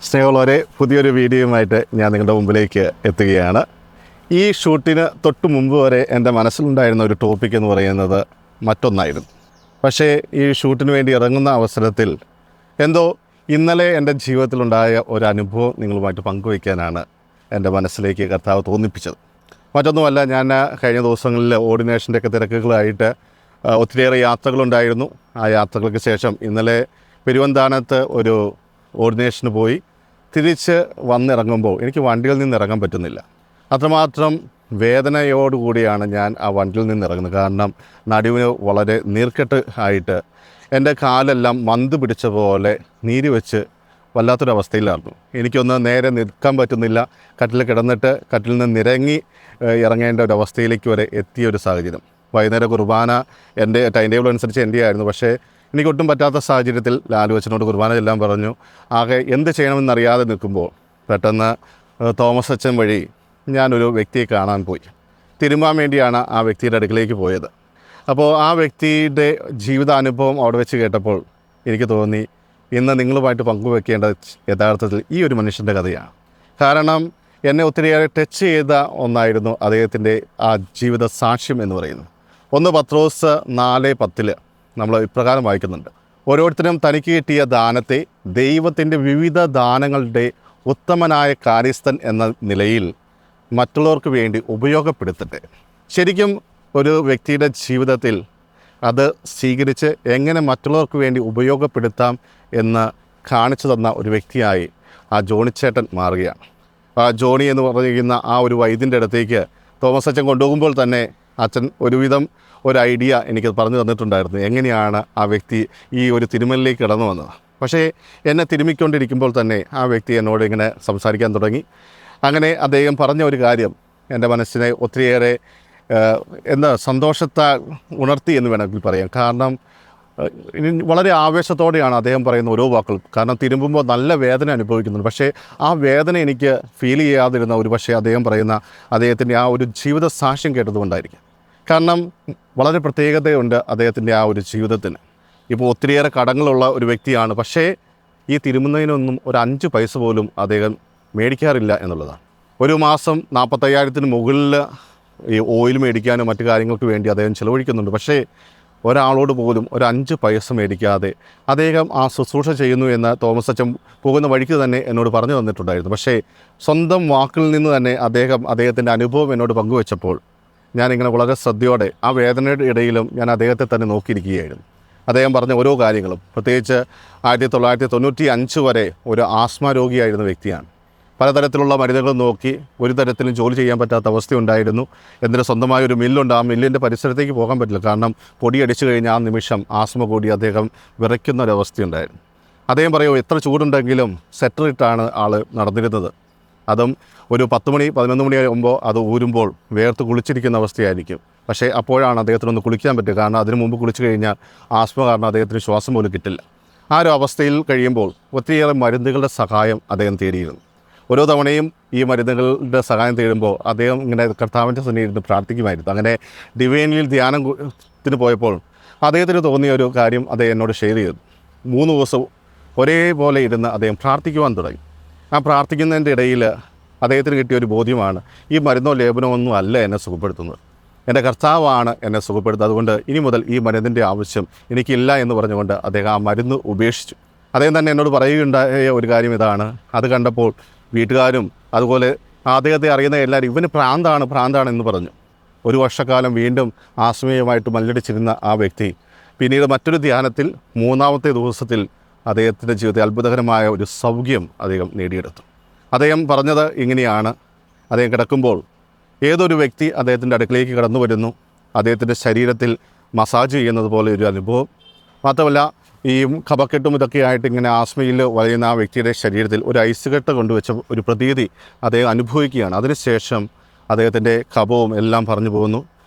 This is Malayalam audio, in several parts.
സ്നേഹമുള്ളവരെ, പുതിയൊരു വീഡിയോയുമായിട്ട് ഞാൻ നിങ്ങളുടെ മുമ്പിലേക്ക് എത്തുകയാണ്. ഈ ഷൂട്ടിന് തൊട്ട് മുമ്പ് വരെ എൻ്റെ മനസ്സിലുണ്ടായിരുന്ന ഒരു ടോപ്പിക് എന്ന് പറയുന്നത് മറ്റൊന്നായിരുന്നു. പക്ഷേ ഈ ഷൂട്ടിന് വേണ്ടി ഇറങ്ങുന്ന അവസരത്തിൽ എന്തോ ഇന്നലെ എൻ്റെ ജീവിതത്തിലുണ്ടായ ഒരു അനുഭവം നിങ്ങളുമായിട്ട് പങ്കുവയ്ക്കാനാണ് എൻ്റെ മനസ്സിലേക്ക് കർത്താവ് തോന്നിപ്പിച്ചത്. മറ്റൊന്നുമല്ല, ഞാൻ കഴിഞ്ഞ ദിവസങ്ങളിൽ ഓർഡിനേഷൻ്റെയൊക്കെ തിരക്കുകളായിട്ട് ഒത്തിരിയേറെ യാത്രകളുണ്ടായിരുന്നു. ആ യാത്രകൾക്ക് ശേഷം ഇന്നലെ പെരുവന്താനത്ത് ഒരു ഓർഡിനേഷന് പോയി തിരിച്ച് വന്നിറങ്ങുമ്പോൾ എനിക്ക് വണ്ടിയിൽ നിന്ന് ഇറങ്ങാൻ പറ്റുന്നില്ല. അത്രമാത്രം വേദനയോടുകൂടിയാണ് ഞാൻ ആ വണ്ടിയിൽ നിന്ന് ഇറങ്ങുന്നത്. കാരണം നടുവിന് വളരെ നീർക്കെട്ട് ആയിട്ട് എൻ്റെ കാലെല്ലാം മന്ത് പിടിച്ച പോലെ നീര് വെച്ച് വല്ലാത്തൊരവസ്ഥയിലായിരുന്നു. എനിക്കൊന്ന് നേരെ നിൽക്കാൻ പറ്റുന്നില്ല. കട്ടിൽ കിടന്നിട്ട് കട്ടിൽ നിന്ന് ഇറങ്ങേണ്ട ഒരു അവസ്ഥയിലേക്ക് വരെ എത്തിയൊരു സാഹചര്യം. വൈകുന്നേരം കുർബാന എൻ്റെ ടൈം ടേബിൾ അനുസരിച്ച് എൻ്റെ ആയിരുന്നു. പക്ഷേ എനിക്കൊട്ടും പറ്റാത്ത സാഹചര്യത്തിൽ ലാലു അച്ഛനോട് കുർബാന ചെല്ലാൻ പറഞ്ഞു. ആകെ എന്ത് ചെയ്യണമെന്നറിയാതെ നിൽക്കുമ്പോൾ പെട്ടെന്ന് തോമസ് അച്ഛൻ വഴി ഞാനൊരു വ്യക്തിയെ കാണാൻ പോയി. തിരുമാൻ വേണ്ടിയാണ് ആ വ്യക്തിയുടെ അടുക്കിലേക്ക് പോയത്. അപ്പോൾ ആ വ്യക്തിയുടെ ജീവിതാനുഭവം അവിടെ വെച്ച് കേട്ടപ്പോൾ എനിക്ക് തോന്നി, ഇന്ന് നിങ്ങളുമായിട്ട് പങ്കുവെക്കേണ്ടത് യഥാർത്ഥത്തിൽ ഈ ഒരു മനുഷ്യൻ്റെ കഥയാണ്. കാരണം എന്നെ ഒത്തിരിയേറെ ടച്ച് ചെയ്ത ഒന്നായിരുന്നു അദ്ദേഹത്തിൻ്റെ ആ ജീവിത സാക്ഷ്യം എന്ന് പറയുന്നത്. 1 പത്രോസ് 4:10 നമ്മൾ ഇപ്രകാരം വായിക്കുന്നുണ്ട്: ഓരോരുത്തരും തനിക്ക് കിട്ടിയ ദാനത്തെ ദൈവത്തിൻ്റെ വിവിധ ദാനങ്ങളുടെ ഉത്തമനായ കാര്യസ്ഥൻ എന്ന നിലയിൽ മറ്റുള്ളവർക്ക് വേണ്ടി ഉപയോഗപ്പെടുത്തട്ടെ. ശരിക്കും ഒരു വ്യക്തിയുടെ ജീവിതത്തിൽ അത് സ്വീകരിച്ച് എങ്ങനെ മറ്റുള്ളവർക്ക് വേണ്ടി ഉപയോഗപ്പെടുത്താം എന്ന് കാണിച്ചു തന്ന ഒരു വ്യക്തിയായി ആ ജോണിച്ചേട്ടൻ മാറുകയാണ്. ആ ജോണി എന്ന് പറയുന്ന ആ ഒരു വൈദ്യൻ്റെ അടുത്തേക്ക് തോമസ് അച്ഛൻ കൊണ്ടുപോകുമ്പോൾ തന്നെ അച്ഛൻ ഒരുവിധം ഒരു ഐഡിയ എനിക്ക് പറഞ്ഞു തന്നിട്ടുണ്ടായിരുന്നു, എങ്ങനെയാണ് ആ വ്യക്തി ഈ ഒരു തിരുമലിലേക്ക് കടന്നു വന്നത്. പക്ഷേ എന്നെ തിരുമിക്കൊണ്ടിരിക്കുമ്പോൾ തന്നെ ആ വ്യക്തി എന്നോട് ഇങ്ങനെ സംസാരിക്കാൻ തുടങ്ങി. അങ്ങനെ അദ്ദേഹം പറഞ്ഞ ഒരു കാര്യം എൻ്റെ മനസ്സിനെ ഒത്തിരിയേറെ സന്തോഷത്താൽ ഉണർത്തി എന്ന് വേണമെങ്കിൽ പറയാം. കാരണം വളരെ ആവേശത്തോടെയാണ് അദ്ദേഹം പറയുന്ന ഓരോ വാക്കുകൾ. കാരണം തിരുമ്പുമ്പോൾ നല്ല വേദന അനുഭവിക്കുന്നുണ്ട്. പക്ഷേ ആ വേദന എനിക്ക് ഫീൽ ചെയ്യാതിരുന്ന ഒരു പക്ഷേ അദ്ദേഹം പറയുന്ന അദ്ദേഹത്തിൻ്റെ ആ ഒരു ജീവിത സാക്ഷ്യം കേട്ടതുകൊണ്ടായിരിക്കും. കാരണം വളരെ പ്രത്യേകതയുണ്ട് അദ്ദേഹത്തിൻ്റെ ആ ഒരു ജീവിതത്തിന്. ഇപ്പോൾ ഒത്തിരിയേറെ കടങ്ങളുള്ള ഒരു വ്യക്തിയാണ്. പക്ഷേ ഈ തിരുമുന്നതിനൊന്നും ഒരു 5 പൈസ പോലും അദ്ദേഹം മേടിക്കാറില്ല എന്നുള്ളതാണ്. ഒരു മാസം 45,000 മുകളിൽ ഈ ഓയിൽ മേടിക്കാനും മറ്റു കാര്യങ്ങൾക്ക് വേണ്ടി അദ്ദേഹം ചിലവഴിക്കുന്നുണ്ട്. പക്ഷേ ഒരാളോട് പോലും ഒരു 5 പൈസ മേടിക്കാതെ അദ്ദേഹം ആ ശുശ്രൂഷ ചെയ്യുന്നു എന്ന് തോമസ് അച്ഛൻ പോകുന്ന വഴിക്ക് തന്നെ എന്നോട് പറഞ്ഞു തന്നിട്ടുണ്ടായിരുന്നു. പക്ഷേ സ്വന്തം വാക്കിൽ നിന്ന് തന്നെ അദ്ദേഹത്തിൻ്റെ അനുഭവം എന്നോട് പങ്കുവെച്ചപ്പോൾ ഞാനിങ്ങനെ വളരെ ശ്രദ്ധയോടെ ആ വേദനയുടെ ഇടയിലും ഞാൻ അദ്ദേഹത്തെ തന്നെ നോക്കിയിരിക്കുകയായിരുന്നു. അദ്ദേഹം പറഞ്ഞ ഓരോ കാര്യങ്ങളും, പ്രത്യേകിച്ച് 1995 വരെ ഒരു ആസ്മ രോഗിയായിരുന്ന വ്യക്തിയാണ്. പലതരത്തിലുള്ള മരുന്നുകൾ നോക്കി ഒരു തരത്തിലും ജോലി ചെയ്യാൻ പറ്റാത്ത അവസ്ഥയുണ്ടായിരുന്നു. എന്നിട്ട് സ്വന്തമായൊരു മില്ലുണ്ട്. ആ മില്ലിൻ്റെ പരിസരത്തേക്ക് പോകാൻ പറ്റില്ല. കാരണം പൊടിയടിച്ചു കഴിഞ്ഞാൽ ആ നിമിഷം ആസ്മ കൂടി അദ്ദേഹം വിറയ്ക്കുന്ന ഒരവസ്ഥയുണ്ടായിരുന്നു. അദ്ദേഹം പറയുമോ, എത്ര ചൂടുണ്ടെങ്കിലും സെറ്ററിട്ടാണ് ആൾ നടന്നിരുന്നത്. അതും ഒരു 10 മണി 11 മണി ആകുമ്പോൾ അത് ഊരുമ്പോൾ വേർത്ത് കുളിച്ചിരിക്കുന്ന അവസ്ഥയായിരിക്കും. പക്ഷേ അപ്പോഴാണ് അദ്ദേഹത്തിനൊന്ന് കുളിക്കാൻ പറ്റുക. കാരണം അതിനു മുമ്പ് കുളിച്ചു കഴിഞ്ഞാൽ ആസ്മ കാരണം അദ്ദേഹത്തിന് ശ്വാസം പോലും കിട്ടില്ല. ആ ഒരു അവസ്ഥയിൽ കഴിയുമ്പോൾ ഒത്തിരിയേറെ മരുന്നുകളുടെ സഹായം അദ്ദേഹം തേടിയിരുന്നു. ഓരോ തവണയും ഈ മരുന്നുകളുടെ സഹായം തേടുമ്പോൾ അദ്ദേഹം ഇങ്ങനെ കർത്താവിൻ്റെ സന്നിധിയിൽ പ്രാർത്ഥിക്കുമായിരുന്നു. അങ്ങനെ ഡിവൈനിൽ ധ്യാനത്തിന് പോയപ്പോൾ അദ്ദേഹത്തിന് തോന്നിയ ഒരു കാര്യം അദ്ദേഹം എന്നോട് ഷെയർ ചെയ്തു. 3 ദിവസവും ഒരേപോലെ ഇരുന്ന് അദ്ദേഹം പ്രാർത്ഥിക്കുവാൻ തുടങ്ങി. ആ പ്രാർത്ഥിക്കുന്നതിൻ്റെ ഇടയിൽ അദ്ദേഹത്തിന് കിട്ടിയ ഒരു ബോധ്യമാണ്, ഈ മരുന്നോ ലേപനമോ ഒന്നും അല്ല എന്നെ സുഖപ്പെടുത്തുന്നത്, എൻ്റെ കർത്താവാണ് എന്നെ സുഖപ്പെടുത്തുന്നത്. അതുകൊണ്ട് ഇനി മുതൽ ഈ മരുന്നിൻ്റെ ആവശ്യം എനിക്കില്ല എന്ന് പറഞ്ഞുകൊണ്ട് അദ്ദേഹം ആ മരുന്ന് ഉപേക്ഷിച്ചു. അദ്ദേഹം തന്നെ എന്നോട് പറയുകയുണ്ടായ ഒരു കാര്യം ഇതാണ്. അത് കണ്ടപ്പോൾ വീട്ടുകാരും അതുപോലെ അദ്ദേഹത്തെ അറിയുന്ന എല്ലാവരും ഇവന് ഭ്രാന്താണ് എന്ന് പറഞ്ഞു. 1 വർഷക്കാലം വീണ്ടും ആസ്മയുമായിട്ട് മല്ലടിച്ചിരുന്ന ആ വ്യക്തി പിന്നീട് മറ്റൊരു ധ്യാനത്തിൽ 3-ാമത്തെ ദിവസത്തിൽ അദ്ദേഹത്തിൻ്റെ ജീവിതത്തിൽ അത്ഭുതകരമായ ഒരു സൗഖ്യം അദ്ദേഹം നേടിയെടുത്തു. അദ്ദേഹം പറഞ്ഞത് ഇങ്ങനെയാണ്: അദ്ദേഹം കിടക്കുമ്പോൾ ഏതൊരു വ്യക്തി അദ്ദേഹത്തിൻ്റെ അടുക്കിലേക്ക് കടന്നു വരുന്നു, അദ്ദേഹത്തിൻ്റെ ശരീരത്തിൽ മസാജ് ചെയ്യുന്നത് പോലെ ഒരു അനുഭവം. മാത്രമല്ല ഈ കഫക്കെട്ടും ഇതൊക്കെ ആയിട്ട് ഇങ്ങനെ ആസ്മയിൽ വലയുന്ന ആ വ്യക്തിയുടെ ശരീരത്തിൽ ഒരു ഐസ് കെട്ട് കൊണ്ടുവച്ച ഒരു പ്രതീതി അദ്ദേഹം അനുഭവിക്കുകയാണ്. അതിനുശേഷം അദ്ദേഹത്തിൻ്റെ കഫവും എല്ലാം പറഞ്ഞു പോകുന്നു.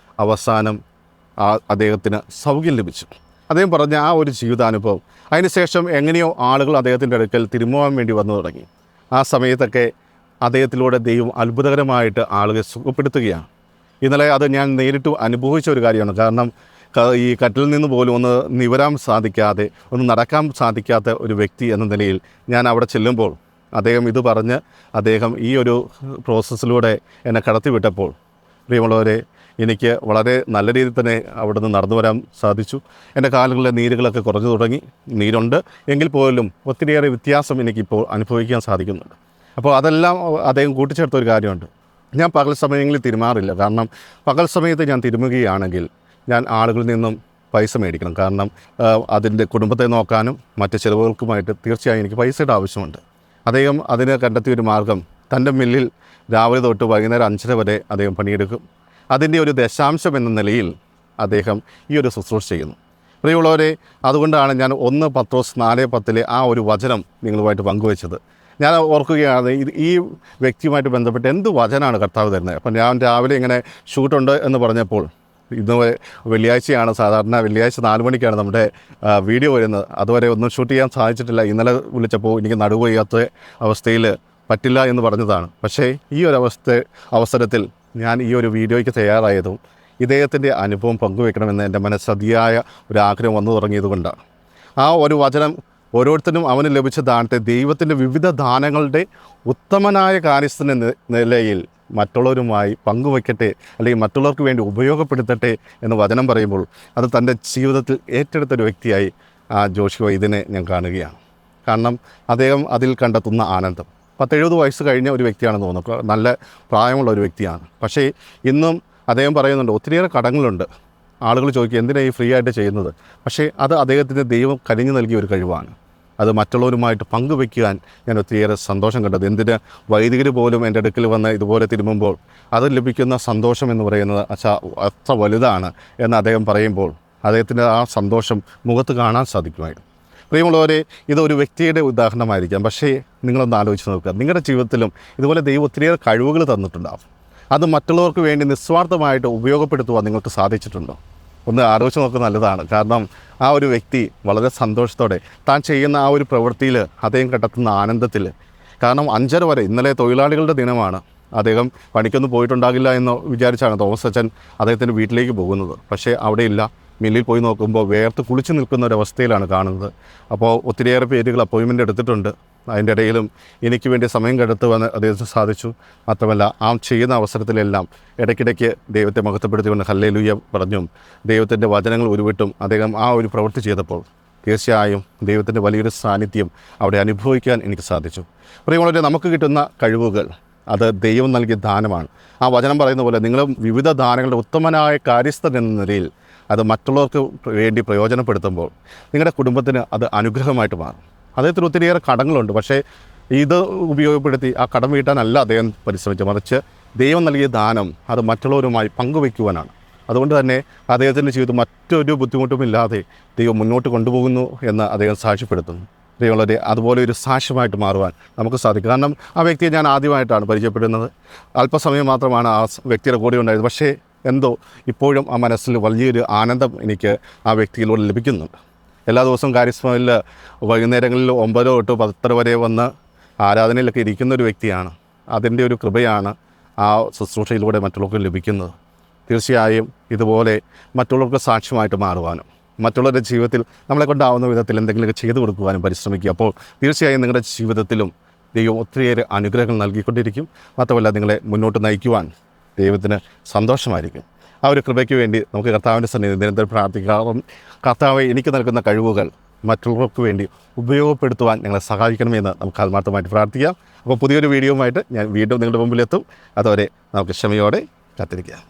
അവസാനം അദ്ദേഹത്തിന് സൗഖ്യം ലഭിച്ചു. അദ്ദേഹം പറഞ്ഞ ആ ഒരു ജീവിതാനുഭവം. അതിനുശേഷം എങ്ങനെയോ ആളുകൾ അദ്ദേഹത്തിൻ്റെ അടുക്കൽ തിരുമുവാൻ വേണ്ടി വന്നു തുടങ്ങി. ആ സമയത്തൊക്കെ അദ്ദേഹത്തിലൂടെ ദൈവം അത്ഭുതകരമായിട്ട് ആളുകളെ സുഖപ്പെടുത്തുകയാണ്. ഇന്നലെ അത് ഞാൻ നേരിട്ട് അനുഭവിച്ച ഒരു കാര്യമാണ്. കാരണം ഈ കട്ടിൽ നിന്ന് പോലും ഒന്ന് നിവരാൻ സാധിക്കാതെ, ഒന്ന് നടക്കാൻ സാധിക്കാത്ത ഒരു വ്യക്തി എന്ന നിലയിൽ ഞാൻ അവിടെ ചെല്ലുമ്പോൾ അദ്ദേഹം ഇത് പറഞ്ഞ് അദ്ദേഹം ഈ ഒരു പ്രോസസ്സിലൂടെ എന്നെ കടത്തിവിട്ടപ്പോൾ പ്രിയമുള്ളവരെ, എനിക്ക് വളരെ നല്ല രീതിയിൽ തന്നെ അവിടെ നിന്ന് നടന്നു വരാൻ സാധിച്ചു. എൻ്റെ കാലുകളിലെ നീരുകളൊക്കെ കുറഞ്ഞു തുടങ്ങി. നീരുണ്ട് എങ്കിൽ പോലും ഒത്തിരിയേറെ വ്യത്യാസം എനിക്കിപ്പോൾ അനുഭവിക്കാൻ സാധിക്കുന്നുണ്ട്. അപ്പോൾ അതെല്ലാം അദ്ദേഹം കൂട്ടിച്ചേർത്ത ഒരു കാര്യമുണ്ട്. ഞാൻ പകൽ സമയങ്ങളിൽ തിരുമാറില്ല. കാരണം പകൽ സമയത്ത് ഞാൻ തിരുമുകയാണെങ്കിൽ ഞാൻ ആളുകളിൽ നിന്നും പൈസ മേടിക്കണം. കാരണം അതിൻ്റെ കുടുംബത്തെ നോക്കാനും മറ്റ് ചിലവുകൾക്കുമായിട്ട് തീർച്ചയായും എനിക്ക് പൈസയുടെ ആവശ്യമുണ്ട്. അദ്ദേഹം അതിന് കണ്ടെത്തിയൊരു മാർഗം, തൻ്റെ മില്ലിൽ രാവിലെ തൊട്ട് വൈകുന്നേരം 5:30 വരെ അദ്ദേഹം പണിയെടുക്കും. അതിൻ്റെ ഒരു ദശാംശം എന്ന നിലയിൽ അദ്ദേഹം ഈ ഒരു ശുശ്രൂഷ ചെയ്യുന്നു. പ്രിയമുള്ളവരെ, അതുകൊണ്ടാണ് ഞാൻ 1 പത്രോസ് 4:10 ആ ഒരു വചനം നിങ്ങളുമായിട്ട് പങ്കുവച്ചത്. ഞാൻ ഓർക്കുകയാണ്, ഈ വ്യക്തിയുമായിട്ട് ബന്ധപ്പെട്ട് എന്ത് വചനമാണ് കർത്താവ് തരുന്നത്. അപ്പം ഞാൻ രാവിലെ ഇങ്ങനെ ഷൂട്ടുണ്ട് എന്ന് പറഞ്ഞപ്പോൾ, ഇന്ന് വെള്ളിയാഴ്ചയാണ്, സാധാരണ വെള്ളിയാഴ്ച 4 മണിക്കാണ് നമ്മുടെ വീഡിയോ വരുന്നത്. അതുവരെ ഒന്നും ഷൂട്ട് ചെയ്യാൻ സാധിച്ചിട്ടില്ല. ഇന്നലെ വിളിച്ചപ്പോൾ എനിക്ക് നടുവയ്യാത്ത അവസ്ഥയിൽ പറ്റില്ല എന്ന് പറഞ്ഞതാണ്. പക്ഷേ ഈ ഒരു അവസരത്തിൽ ഞാൻ ഈ ഒരു വീഡിയോയ്ക്ക് തയ്യാറായതും ഇദ്ദേഹത്തിൻ്റെ അനുഭവം പങ്കുവെക്കണമെന്ന് എൻ്റെ മനസ്സ് അതിയായ ഒരു ആഗ്രഹം വന്നു തുടങ്ങിയതുകൊണ്ടാണ്. ആ ഒരു വചനം ഓരോരുത്തരും അവന് ലഭിച്ച ദാനത്തെ ദൈവത്തിൻ്റെ വിവിധ ദാനങ്ങളുടെ ഉത്തമനായ കാര്യസ്ഥൻ്റെ നിലയിൽ മറ്റുള്ളവരുമായി പങ്കുവയ്ക്കട്ടെ, അല്ലെങ്കിൽ മറ്റുള്ളവർക്ക് വേണ്ടി ഉപയോഗപ്പെടുത്തട്ടെ എന്ന് വചനം പറയുമ്പോൾ അത് തൻ്റെ ജീവിതത്തിൽ ഏറ്റെടുത്തൊരു വ്യക്തിയായി ജോഷുവ ഇതിനെ ഞാൻ കാണുകയാണ്. കാരണം അദ്ദേഹം അതിൽ കണ്ടെത്തുന്ന ആനന്ദം. 70 വയസ്സ് കഴിഞ്ഞ ഒരു വ്യക്തിയാണെന്ന് തോന്നുന്നു. നല്ല പ്രായമുള്ള ഒരു വ്യക്തിയാണ്. പക്ഷേ ഇന്നും അദ്ദേഹം പറയുന്നുണ്ട്, ഒത്തിരിയേറെ കടങ്ങളുണ്ട്. ആളുകൾ ചോദിക്കും, എന്തിനാണ് ഈ ഫ്രീ ആയിട്ട് ചെയ്യുന്നത്? പക്ഷേ അത് അദ്ദേഹത്തിന് ദൈവം കനിഞ്ഞു നൽകിയ ഒരു കഴിവാണ്. അത് മറ്റുള്ളവരുമായിട്ട് പങ്കുവയ്ക്കുവാൻ ഞാൻ ഒത്തിരിയേറെ സന്തോഷം കണ്ടത്. എന്തിന് വൈദികർ പോലും എൻ്റെ അടുക്കൽ വന്ന് ഇതുപോലെ തിരുമുമ്പോൾ അത് ലഭിക്കുന്ന സന്തോഷം എന്ന് പറയുന്നത് അത്ര വലുതാണ് എന്ന് അദ്ദേഹം പറയുമ്പോൾ അദ്ദേഹത്തിൻ്റെ ആ സന്തോഷം മുഖത്ത് കാണാൻ സാധിക്കുമായിരുന്നു. പ്രിയമുള്ളവരെ, ഇതൊരു വ്യക്തിയുടെ ഉദാഹരണമായിരിക്കാം. പക്ഷേ നിങ്ങളൊന്ന് ആലോചിച്ച് നോക്കുക, നിങ്ങളുടെ ജീവിതത്തിലും ഇതുപോലെ ദൈവം ഒത്തിരിയേറെ കഴിവുകൾ തന്നിട്ടുണ്ടാകും. അത് മറ്റുള്ളവർക്ക് വേണ്ടി നിസ്വാർത്ഥമായിട്ട് ഉപയോഗപ്പെടുത്തുവാൻ നിങ്ങൾക്ക് സാധിച്ചിട്ടുണ്ടോ? ഒന്ന് ആലോചിച്ച് നോക്കുക, നല്ലതാണ്. കാരണം ആ ഒരു വ്യക്തി വളരെ സന്തോഷത്തോടെ താൻ ചെയ്യുന്ന ആ ഒരു പ്രവൃത്തിയിൽ അദ്ദേഹം കണ്ടെത്തുന്ന ആനന്ദത്തിൽ, കാരണം 5:30 വരെ, ഇന്നലെ തൊഴിലാളികളുടെ ദിനമാണ്, അദ്ദേഹം പണിക്കൊന്നും പോയിട്ടുണ്ടാകില്ല എന്ന് വിചാരിച്ചാണ് തോമസ് അച്ഛൻ അദ്ദേഹത്തിൻ്റെ വീട്ടിലേക്ക് പോകുന്നത്. പക്ഷേ അവിടെയില്ല. മില്ലിൽ പോയി നോക്കുമ്പോൾ വേർത്ത് കുളിച്ച് നിൽക്കുന്ന ഒരവസ്ഥയിലാണ് കാണുന്നത്. അപ്പോൾ ഒത്തിരിയേറെ പേരുകൾ അപ്പോയിൻമെൻ്റ് എടുത്തിട്ടുണ്ട്. അതിൻ്റെ ഇടയിലും എനിക്ക് വേണ്ടി സമയം കണ്ടെത്തുവാൻ അദ്ദേഹത്തിന് സാധിച്ചു. മാത്രമല്ല ആ ചെയ്യുന്ന അവസരത്തിലെല്ലാം ഇടയ്ക്കിടയ്ക്ക് ദൈവത്തെ മഹത്വപ്പെടുത്തിക്കൊണ്ട് ഹല്ലേലൂയ പറഞ്ഞും ദൈവത്തിൻ്റെ വചനങ്ങൾ ഉരുവിട്ടും അദ്ദേഹം ആ ഒരു പ്രവൃത്തി ചെയ്തപ്പോൾ തീർച്ചയായും ദൈവത്തിൻ്റെ വലിയൊരു സാന്നിധ്യം അവിടെ അനുഭവിക്കാൻ എനിക്ക് സാധിച്ചു. പ്രിയമുള്ളവരെ, നമുക്ക് കിട്ടുന്ന കഴിവുകൾ അത് ദൈവം നൽകിയ ദാനമാണ്. ആ വചനം പറയുന്ന പോലെ നിങ്ങൾ വിവിധ ദാനങ്ങളുടെ ഉത്തമനായ കാര്യസ്ഥൻ എന്ന നിലയിൽ അത് മറ്റുള്ളവർക്ക് വേണ്ടി പ്രയോജനപ്പെടുത്തുമ്പോൾ നിങ്ങളുടെ കുടുംബത്തിന് അത് അനുഗ്രഹമായിട്ട് മാറും. അദ്ദേഹത്തിന് ഒത്തിരിയേറെ കടങ്ങളുണ്ട്. പക്ഷേ ഇത് ഉപയോഗപ്പെടുത്തി ആ കടം വീട്ടാനല്ല അദ്ദേഹം പരിശ്രമിച്ചത്, മറിച്ച് ദൈവം നൽകിയ ദാനം അത് മറ്റുള്ളവരുമായി പങ്കുവയ്ക്കുവാനാണ്. അതുകൊണ്ട് തന്നെ അദ്ദേഹത്തിൻ്റെ ജീവിതം മറ്റൊരു ബുദ്ധിമുട്ടുമില്ലാതെ ദൈവം മുന്നോട്ട് കൊണ്ടുപോകുന്നു എന്ന് അദ്ദേഹം സാക്ഷ്യപ്പെടുത്തുന്നു. ദൈവമുള്ളവരെ, അതുപോലെ ഒരു സാക്ഷ്യമായിട്ട് മാറുവാൻ നമുക്ക് സാധിക്കും. കാരണം ആ വ്യക്തിയെ ഞാൻ ആദ്യമായിട്ടാണ് പരിചയപ്പെടുന്നത്. അല്പസമയം മാത്രമാണ് ആ വ്യക്തിയുടെ കൂടെ ഉണ്ടായത്. പക്ഷേ എന്തോ ഇപ്പോഴും ആ മനസ്സിൽ വലിയൊരു ആനന്ദം എനിക്ക് ആ വ്യക്തിയിലൂടെ ലഭിക്കുന്നുണ്ട്. എല്ലാ ദിവസവും കാരിസ്മയിൽ വൈകുന്നേരങ്ങളിൽ 9 തൊട്ട് 10 വരെ വന്ന് ആരാധനയിലൊക്കെ ഇരിക്കുന്നൊരു വ്യക്തിയാണ്. അതിൻ്റെ ഒരു കൃപയാണ് ആ ശുശ്രൂഷയിലൂടെ മറ്റുള്ളവർക്ക് ലഭിക്കുന്നത്. തീർച്ചയായും ഇതുപോലെ മറ്റുള്ളവർക്ക് സാക്ഷ്യമായിട്ട് മാറുവാനും മറ്റുള്ളവരുടെ ജീവിതത്തിൽ നമ്മളെ കൊണ്ടാവുന്ന വിധത്തിൽ എന്തെങ്കിലുമൊക്കെ ചെയ്തു കൊടുക്കുവാനും പരിശ്രമിക്കുക. അപ്പോൾ തീർച്ചയായും നിങ്ങളുടെ ജീവിതത്തിലും ദൈവം ഒത്തിരിയേറെ അനുഗ്രഹങ്ങൾ നൽകിക്കൊണ്ടിരിക്കും. മാത്രമല്ല നിങ്ങളെ മുന്നോട്ട് നയിക്കുവാൻ ദൈവത്തിന് സന്തോഷമായിരിക്കും. ആ ഒരു കൃപയ്ക്ക് വേണ്ടി നമുക്ക് കർത്താവിൻ്റെ സന്നിധിയിൽ നിരന്തരം പ്രാർത്ഥിക്കാം. കർത്താവെ, എനിക്ക് നൽകുന്ന കഴിവുകൾ മറ്റുള്ളവർക്ക് വേണ്ടി ഉപയോഗപ്പെടുത്തുവാൻ ഞങ്ങളെ സഹായിക്കണമെന്ന് നമുക്ക് ആത്മാർത്ഥമായിട്ട് പ്രാർത്ഥിക്കാം. അപ്പോൾ പുതിയൊരു വീഡിയോയുമായിട്ട് ഞാൻ വീണ്ടും നിങ്ങളുടെ മുമ്പിലെത്തും. അതുവരെ നമുക്ക് ക്ഷമയോടെ കാത്തിരിക്കാം.